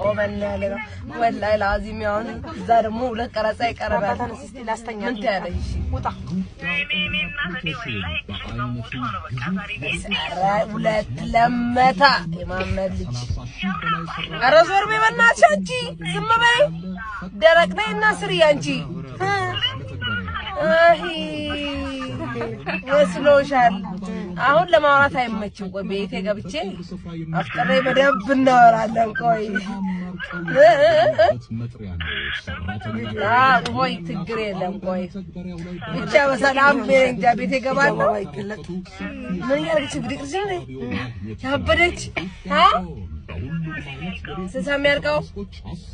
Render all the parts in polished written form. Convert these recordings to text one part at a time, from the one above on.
ቆመን ያለው ወላሂ ላዚም ያውን ዛርሙ ለቀረጻ ይቀርባል ምን ታያለሽ ውጣ ሁለት ለመታ የማመድ ልጅ አረዞር በመናች አንቺ ዝም በይ ደረቅ ነይና ስሪ አንቺ አሂ ወስሎሻል አሁን ለማውራት አይመችም ቆይ ቤቴ ገብቼ አፍጥሬ በደንብ እናወራለን ቆይ ቆይ ትግር የለም ቆይ ብቻ በሰላም ቤቴ ገባለሁ ምን ያርግሽ ብድቅሽ ነኝ ያበደች ስሳም ያርቀው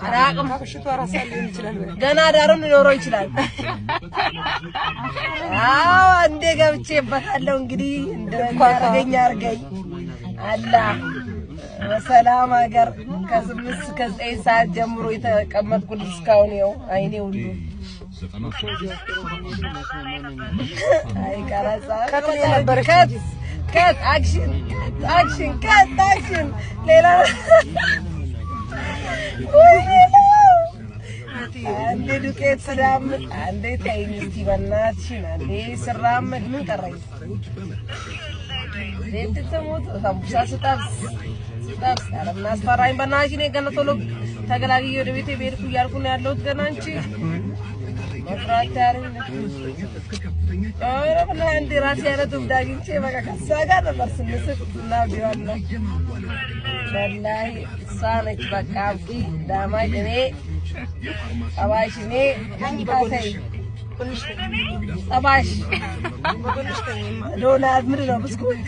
አራቅም ከሽቱ አራሳል ይችላል ገና ዳሩን ሊኖረው ይችላል አዎ እንደ ገብቼበታለሁ እንግዲህ እንደማርገኝ አርገኝ አላህ በሰላም ሀገር ከ8 እስከ 9 ሰዓት ጀምሮ የተቀመጥኩት እስካሁን ነው አይኔ ሁሉ አይ ቀረጻ ከተኔ ነበር ከት አክሽን ሌላ አንዴ ዱቄት ስራምጥ አንዴ ታይንቲ በእናትሽን አንዴ ስራምጥ ምን ቀረኝ ዘይት ተሞት ሳምቡሳ ስጠብስ አረናስፈራኝ በእናትሽ እኔ ገና ቶሎ ተገላግዬ ወደ ቤቴ ቤርኩ እያልኩ ነው ያለሁት ገና አንቺ መፍራት ያረኝ አረ አንዴ ራሴ ያረቱም ዳግንቼ በቃ ከሷ ጋር ነበር ስንስቅ እና ቢሆንና ወላሂ ሳነች በቃ አብቂ ዳማይ እኔ አባሽ እኔ አንባታይ አባሽ ዶናት ምን ነው ብስኩት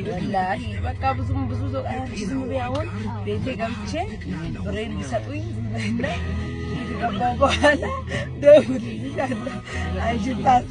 ወላሂ በቃ ብዙ ዝም ቢያውን ቤቴ ገብቼ ብሬን ቢሰጡኝ እና ይገባው በኋላ ደውል ይላል አይጅታት